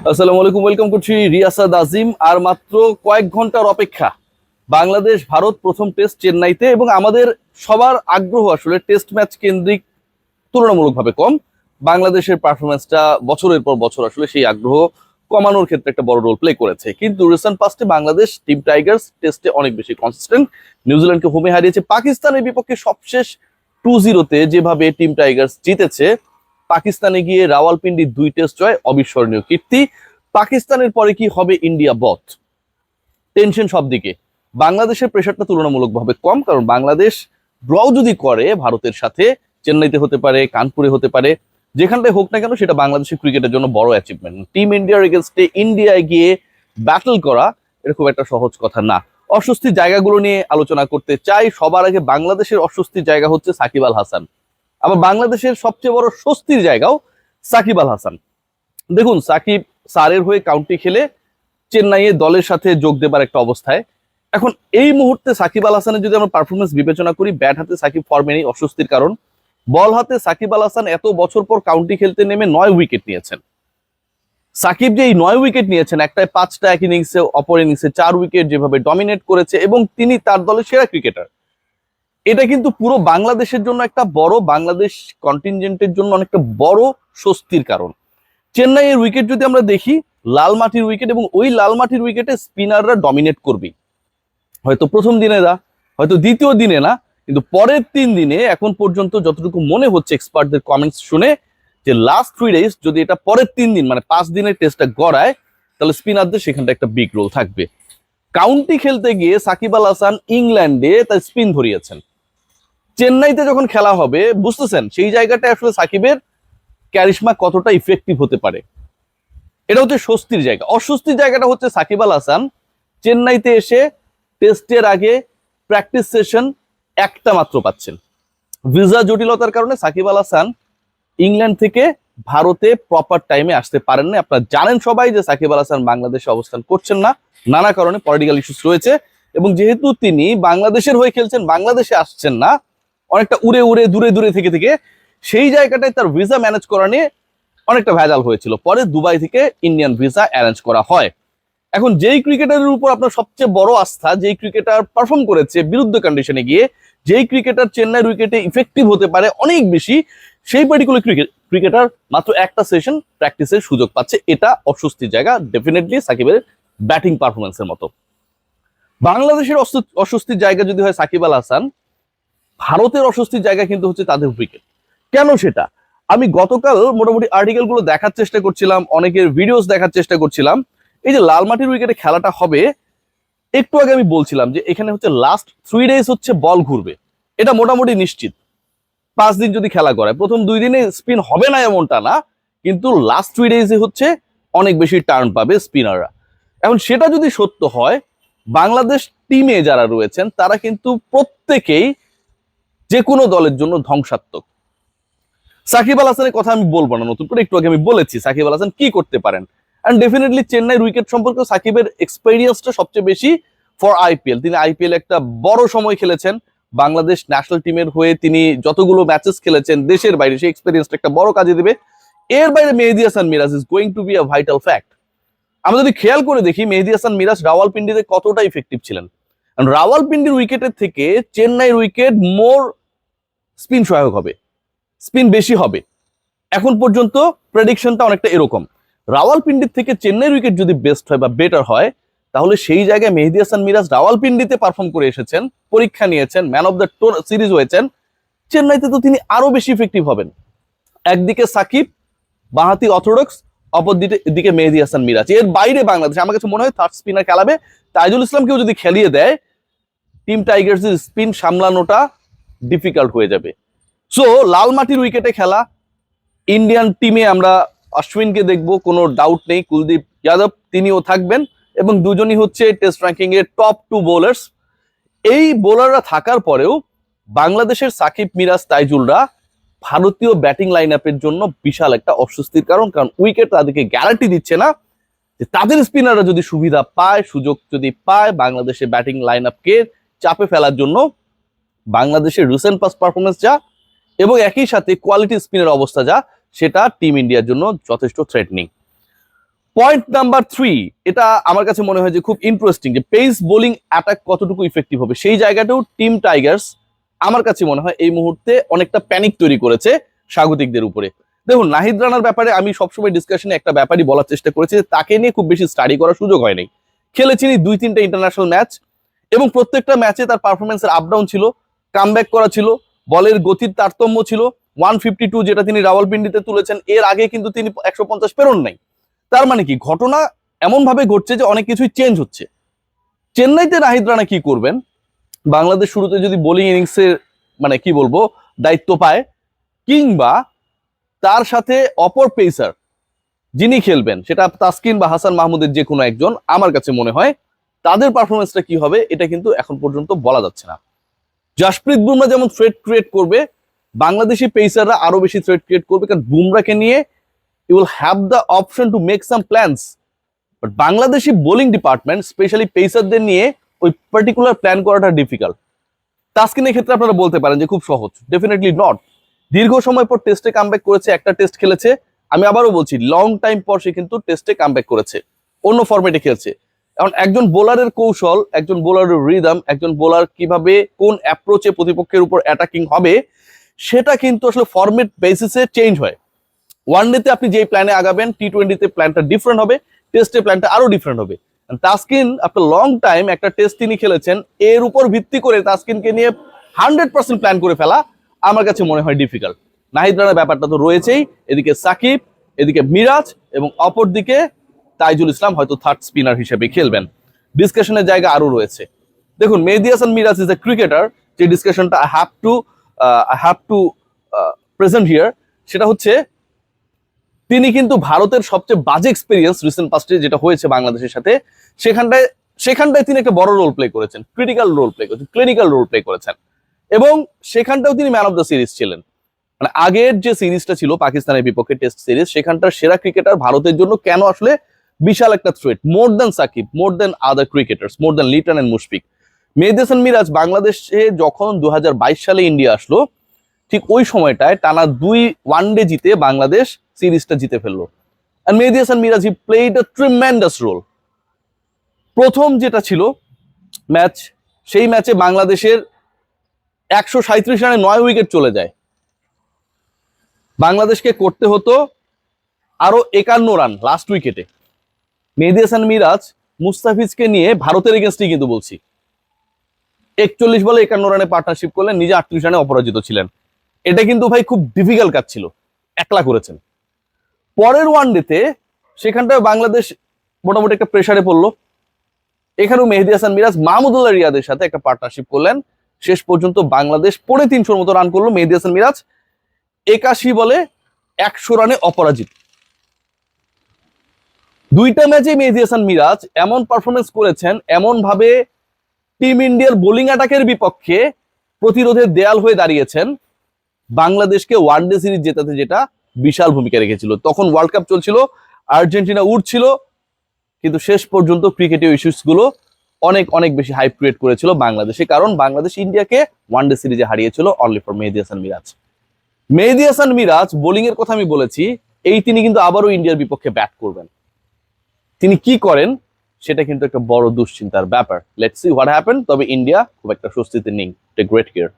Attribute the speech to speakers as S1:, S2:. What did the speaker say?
S1: আসসালামু আলাইকুম, ওয়েলকাম করছি রিয়াসাদ আজিম। আর মাত্র কয়েক ঘন্টার অপেক্ষা, বাংলাদেশ ভারত প্রথম টেস্ট চেন্নাইতে, এবং আমাদের সবার আগ্রহ আসলে টেস্ট ম্যাচ কেন্দ্রিক তুলনামূলকভাবে কম। বাংলাদেশের পারফরমেন্সটা বছরের পর বছর আসলে সেই আগ্রহ কমানোর ক্ষেত্রে একটা বড় রোল প্লে করেছে। কিন্তু রিসেন্ট পাস্টে বাংলাদেশ টিম টাইগার্স টেস্টে অনেক বেশি কনসিস্টেন্ট। নিউজিল্যান্ডকে হোমে হারিয়েছে, পাকিস্তানের বিপক্ষে সবশেষ 2-0 যেভাবে টিম টাইগার্স জিতেছে, পাকিস্তানে গিয়ে রাওয়ালপিন্ডি 2 টেস্ট জয় অবিস্মরণীয় কীর্তি। পাকিস্তানের পরে কি হবে ইন্ডিয়া বধ, টেনশন সব দিকে। বাংলাদেশের প্রেশারটা তুলনামূলকভাবে কম, কারণ বাংলাদেশ ড্র যদি করে ভারতের সাথে, চেন্নাইতে হতে পারে, কানপুরে হতে পারে, যেখানটায় হোক না কেন, সেটা বাংলাদেশের ক্রিকেটের জন্য বড় অ্যাচিভমেন্ট। টিম ইন্ডিয়ার এগেনস্টে ইন্ডিয়ায় গিয়ে ব্যাটল করা এরকম একটা সহজ কথা না। অস্বস্তির জায়গাগুলো নিয়ে আলোচনা করতে চাই। সবার আগে বাংলাদেশের অস্বস্তির জায়গা হচ্ছে সাকিব আল হাসান, আবার বাংলাদেশের সবচেয়ে বড় স্বস্তির জায়গাও সাকিব আল হাসান। দেখুন, সাকিব সারের হয়ে কাউন্টি খেলে চেন্নাইয়ে দলের সাথে যোগ দেবার একটা অবস্থায়। এখন এই মুহূর্তে সাকিব আল হাসানের যদি আমরা পারফরমেন্স বিবেচনা করি, ব্যাট হাতে সাকিব ফর্মে নেই, অস্বস্তির কারণ। বল হাতে সাকিব আল হাসান এত বছর পর কাউন্টি খেলতে নেমে 9 উইকেট নিয়েছেন। সাকিব যে এই 9 উইকেট নিয়েছেন, একটায় 5টা এক ইনিংসে, অপর ইনিংসে 4 উইকেট, যেভাবে ডমিনেট করেছে, এবং তিনি তার দলের সেরা ক্রিকেটার, এটা কিন্তু পুরো বাংলাদেশের জন্য একটা বড়, বাংলাদেশ কন্টিনজেন্টের জন্য অনেকটা বড় স্বস্তির কারণ। চেন্নাইয়ের উইকেট যদি আমরা দেখি, লাল মাটির উইকেট, এবং ওই লাল মাটির উইকেটে স্পিনাররা ডমিনেট করবে। হয়তো প্রথম দিনে না, হয়তো দ্বিতীয় দিনে না, কিন্তু পরের 3 দিনে এখন পর্যন্ত যতটুকু মনে হচ্ছে এক্সপার্টদের কমেন্টস শুনে, যে লাস্ট 3 ডেজ যদি এটা পরের 3 দিন মানে 5 দিনের টেস্টটা গড়ায়, তাহলে স্পিনারদের সেখানটা একটা বিগ রোল থাকবে। কাউন্টি খেলতে গিয়ে সাকিব আল হাসান ইংল্যান্ডে তার স্পিন ধরিয়েছেন, চেন্নাইতে যখন খেলা হবে বুঝতেছেন সেই জায়গাটা আসলে সাকিবের ক্যারিশমা কতটা ইফেক্টিভ হতে পারে। এটা হচ্ছে স্বস্তির জায়গা। অস্বস্তির জায়গাটা হচ্ছে সাকিব আল হাসান চেন্নাইতে এসে টেস্টের আগে প্র্যাকটিস সেশন একটা মাত্র পাচ্ছেন। ভিসা জটিলতার কারণে সাকিব আল হাসান ইংল্যান্ড থেকে ভারতে প্রপার টাইমে আসতে পারেন না। আপনারা জানেন সবাই যে সাকিব আল হাসান বাংলাদেশে অবস্থান করছেন না, নানা কারণে পলিটিক্যাল ইস্যুস রয়েছে, এবং যেহেতু তিনি বাংলাদেশের হয়ে খেলছেন, বাংলাদেশে আসছেন না, অনেকটা উড়ে উড়ে দূরে দূরে থেকে থেকে, সেই জায়গাটায় তার ভিসা ম্যানেজ করা নিয়ে অনেকটা ভেজাল হয়েছিল। পরে দুবাই থেকে ইন্ডিয়ান ভিসা অ্যারেঞ্জ করা হয়। এখন যেই ক্রিকেটারের উপর আপনার সবচেয়ে বড় আস্থা, যেই ক্রিকেটার পারফর্ম করেছে বিরুদ্ধ কন্ডিশনে গিয়ে, যেই ক্রিকেটার চেন্নাইয়ের উইকেটে ইফেক্টিভ হতে পারে অনেক বেশি, সেই পার্টিকুলার ক্রিকেটার মাত্র একটা সেশন প্র্যাকটিসের সুযোগ পাচ্ছে। এটা অস্বস্তির জায়গা ডেফিনেটলি সাকিবের ব্যাটিং পারফরমেন্সের মতো। বাংলাদেশের অস্বস্তির জায়গা যদি হয় সাকিব আল হাসান, ভারতের অস্বস্তির জায়গা কিন্তু হচ্ছে তাদের উইকেট। কেন সেটা আমি গতকাল মোটামুটি আর্টিকেল গুলো দেখার চেষ্টা করছিলাম, অনেকের ভিডিওস দেখার চেষ্টা করছিলাম। এই যে লাল মাটির উইকেটে খেলাটা হবে, একটু আগে আমি বলছিলাম যে এখানে হচ্ছে লাস্ট 3 ডেজ হচ্ছে বল ঘুরবে, এটা মোটামুটি নিশ্চিত। 5 দিন যদি খেলা করে, প্রথম 2 দিনে স্পিন হবে না এমনটা না, কিন্তু লাস্ট 3 ডেজে হচ্ছে অনেক বেশি টার্ন পাবে স্পিনাররা। এখন সেটা যদি সত্য হয়, বাংলাদেশ টিমে যারা রয়েছেন তারা কিন্তু প্রত্যেকেই যে কোনো দলের জন্য ধ্বংসাত্মক। সাকিব আল হাসানের কথা আমি বলবো না নতুন করে, একটু আগে আমি বলেছি সাকিব আল হাসান কি করতে পারেন। এন্ড ডেফিনেটলি চেন্নাইয়ের উইকেট সম্পর্কে সাকিবের এক্সপেরিয়েন্সটা সবচেয়ে বেশি ফর আইপিএল। তিনি আইপিএল একটা বড় সময় খেলেছেন, বাংলাদেশ ন্যাশনাল টিমের হয়ে তিনি যতগুলো ম্যাচেস খেলেছেন দেশের বাইরে, সেই এক্সপেরিয়েন্সটা একটা বড় কাজে দেবে। এর বাইরে Mehidy Hasan Miraz is going to be a vital fact. আমরা যদি খেয়াল করে দেখি মেহেদী হাসান মিরাজ রাওয়ালপিন্ডিতে কতটা ইফেক্টিভ ছিলেন। রাওয়ালপিন্ডির উইকেটের থেকে চেন্নাইয়ের উইকেট মোর স্পিন সহায়ক হবে, স্পিন বেশি হবে। এখন পর্যন্ত প্রেডিকশনটা অনেকটা এরকম, রাওয়ালপিন্ডির থেকে চেন্নাইয়ের উইকেট যদি বেস্ট হয় বা বেটার হয়, তাহলে সেই জায়গায় মেহেদী হাসান মিরাজ রাওয়ালপিন্ডিতে পারফর্ম করে এসেছেন, পরীক্ষা নিয়েছেন, ম্যান অফ দ্য সিরিজ হয়েছেন, চেন্নাইতে তো তিনি আরো বেশি ইফেক্টিভ হবেন। একদিকে সাকিব বাঁহাতি অর্থোডক্স, অপর দিকে মেহেদী হাসান মিরাজ। এর বাইরে বাংলাদেশ আমার কাছে মনে হয় থার্ড স্পিনার খেলাবে। তাইজুল ইসলামকেও যদি খেলিয়ে দেয়, টিম টাইগার্সের স্পিন সামলানোটা ডিফিকাল্ট হয়ে যাবে। সো লাল মাটির উইকেটে খেলা, ইন্ডিয়ান টিমে আমরা অশ্বিনকে দেখবো, কোনো ডাউট নেই। কুলদীপ যাদব তিনিও থাকবেন, এবং দুজনই হচ্ছে টেস্ট র্যাঙ্কিং এর টপ 2 বোলার্স। এই বোলাররা থাকার পরেও বাংলাদেশের সাকিব, মিরাজ, তাইজুলরা ভারতীয় ব্যাটিং লাইন আপের জন্য বিশাল একটা অস্বস্তির কারণ। কারণ উইকেট তাদেরকে গ্যারান্টি দিচ্ছে না যে তাদের স্পিনাররা যদি সুবিধা পায়, সুযোগ যদি পায় বাংলাদেশের ব্যাটিং লাইন আপকে চাপে ফেলার জন্য, বাংলাদেশের রিসেন্ট পাস্ট পারফরমেন্স যা, এবং একই সাথে কোয়ালিটি স্পিনের অবস্থা যা, সেটা টিম ইন্ডিয়ার জন্য যথেষ্ট থ্রেটনিং। পয়েন্ট নাম্বার 3, এটা আমার কাছে মনে হয় যে খুব ইন্টারেস্টিং, যে পেস বোলিং অ্যাটাক কতটুকু ইফেক্টিভ হবে। সেই জায়গাটাও টিম টাইগার্স আমার কাছে মনে হয় এই মুহূর্তে অনেকটা প্যানিক তৈরি করেছে স্বাগতিকদের উপরে। দেখুন, নাহিদ রানার ব্যাপারে আমি সবসময় ডিসকাশনে একটা ব্যাপারই বলার চেষ্টা করেছি, যে তাকে নিয়ে খুব বেশি স্টাডি করার সুযোগ হয়নি। খেলেছিনি 2-3টা ইন্টারন্যাশনাল ম্যাচ, এবং প্রত্যেকটা ম্যাচে তার পারফরমেন্সের আপ ডাউন ছিল, কামব্যাক করা ছিল, বলের গতির তারতম্য ছিল। 152 যেটা তিনি রাওয়ালপিন্ডিতে তুলেছেন, এর আগে কিন্তু তিনি 150 পেরোন নাই। তার মানে কি, ঘটনা এমন ভাবে ঘটছে যে অনেক কিছুই চেঞ্জ হচ্ছে। চেন্নাইতে নাহিদ রানা কি করবেন, বাংলাদেশ শুরুতে যদি বোলিং ইনিংসের মানে কি বলবো দায়িত্ব পায়, কিংবা তার সাথে অপর পেসার যিনি খেলবেন, সেটা তাসকিন বা হাসান মাহমুদের যে কোনো একজন, আমার কাছে মনে হয় তাদের পারফরমেন্সটা কি হবে এটা কিন্তু এখন পর্যন্ত বলা যাচ্ছে না। জাসপ্রীত বুমরা যেমন থ্রেট ক্রিয়েট করবে, বাংলাদেশি পেসাররা আরো বেশি থ্রেট ক্রিয়েট করবে, কারণ বুমরাকে নিয়ে you will have the option to make some plans. But Bangladeshi bowling department specially পেসারদের নিয়ে ওই পার্টিকুলার প্ল্যান করাটা ডিফিকাল্ট। তাসকিনের ক্ষেত্রে আপনারা বলতে পারেন যে খুব সহজ, ডেফিনেটলি নট। দীর্ঘ সময় পর টেস্টে কামব্যাক করেছে, একটা টেস্ট খেলেছে, আমি আবারও বলছি লং টাইম পর সে কিন্তু টেস্টে কামব্যাক করেছে, অন্য ফরম্যাটে খেলছে। এখন একজন বোলারের কৌশল, একজন বোলারের রিদম, একজন বোলার কিভাবে কোন অ্যাপ্রোচে প্রতিপক্ষের উপর অ্যাটাকিং হবে, সেটা কিন্তু আসলে ফরম্যাট বেসিসে চেঞ্জ হয়। ওয়ানডেতে আপনি যেই প্ল্যানে আগাবেন, টি20তে প্ল্যানটা ডিফারেন্ট হবে, টেস্টে প্ল্যানটা আরো ডিফারেন্ট হবে। তাসকিন আফটার লং টাইম একটা টেস্ট তিনি খেলেছেন, এর উপর ভিত্তি করে তাসকিনকে নিয়ে 100% প্ল্যান করে ফেলা আমার কাছে মনে হয় ডিফিকাল্ট। নাহিদ রানার ব্যাপারটা তো রয়েছেই, এদিকে সাকিব, এদিকে মিরাজ, এবং অপর দিকে তাইজুল ইসলাম হয়তো থার্ড স্পিনার হিসেবে খেলবেন। ডিসকাশনের জায়গা আরো রয়েছে। দেখুন, Mehidy Hasan Miraz is a cricketer, যে ডিসকাশনটা I have to present here, সেটা হচ্ছে তিনি কিন্তু ভারতের সবচেয়ে বাজে এক্সপিরিয়েন্স রিসেন্ট পাস্টে যেটা হয়েছে বাংলাদেশের সাথে, সেখানটায় তিনি একটা বড় রোল প্লে করেছেন, ক্রিটিক্যাল রোল প্লে করেছেন, ক্লিনিক্যাল রোল প্লে করেছেন, এবং সেখানটাও তিনি ম্যান অফ দ্য সিরিজ ছিলেন। মানে আগের যে সিরিজটা ছিল পাকিস্তানের বিপক্ষে টেস্ট সিরিজ, সেখানটার সেরা ক্রিকেটার ভারতের জন্য কেন আসলে বিশাল একটা threat, more than Shakib, more than other cricketers, more than Liton and Mushfiq. Mehidy Hasan Miraz বাংলাদেশে যখন 2022 সালে ইন্ডিয়া আসলো, ঠিক ওই সময়টায় টানা 2 ওয়ানডে জিতে বাংলাদেশ সিরিজটা জিতে ফেললো। আর Mehidy Hasan Miraz he played a tremendous role. প্রথম যেটা ছিল ম্যাচ, সেই ম্যাচে বাংলাদেশের 137 রানে 9 উইকেট চলে যায়। বাংলাদেশকে করতে হতো আরো 51 রান লাস্ট উইকেটে। মেহেদী হাসান মিরাজ মুস্তাফিজকে নিয়ে ভারতের এগেনস্টে কিন্তু বলছি, 41 বলে 51 রানে পার্টনারশিপ করলেন, নিজে 38 রানে অপরাজিত ছিলেন। এটা কিন্তু ভাই খুব ডিফিকাল্ট কাজ ছিল, একলা করেছেন। পরের ওয়ানডেতে সেখানটায় বাংলাদেশ মোটামুটি একটা প্রেসারে পড়লো, এখানেও মেহেদী হাসান মিরাজ মাহমুদুল্লাহ রিয়াদের সাথে একটা পার্টনারশিপ করলেন। শেষ পর্যন্ত বাংলাদেশ 350-র মতো রান করলো, মেহেদী হাসান মিরাজ 81 বলে 100 রানে অপরাজিত। দুইটা ম্যাচে মেহেদী হাসান মিরাজ এমন পারফরমেন্স করেছেন, এমন ভাবে টিম ইন্ডিয়ার বোলিং অ্যাটাকের বিপক্ষে প্রতিরোধের দেয়াল হয়ে দাঁড়িয়েছেন, বাংলাদেশকে ওয়ানডে সিরিজ জেতাতে যেটা বিশাল ভূমিকা রেখেছিল। তখন ওয়ার্ল্ড কাপ চলছিল, আর্জেন্টিনা উঠছিল, কিন্তু শেষ পর্যন্ত ক্রিকেটীয় ইস্যুস গুলো অনেক অনেক বেশি হাইপ ক্রিয়েট করেছিল বাংলাদেশে, কারণ বাংলাদেশ ইন্ডিয়াকে ওয়ানডে সিরিজে হারিয়েছিল only for Mehedi Hasan Miraz. Mehedi Hasan Miraz bowling এর কথা আমি বলেছি, তিনি কিন্তু আবারও ইন্ডিয়ার বিপক্ষে ব্যাট করবেন। তিনি কি করেন সেটা কিন্তু একটা বড় দুশ্চিন্তার ব্যাপার। Let's see what happen. তবে ইন্ডিয়া খুব একটা স্বস্তিতে নেই। Take great care.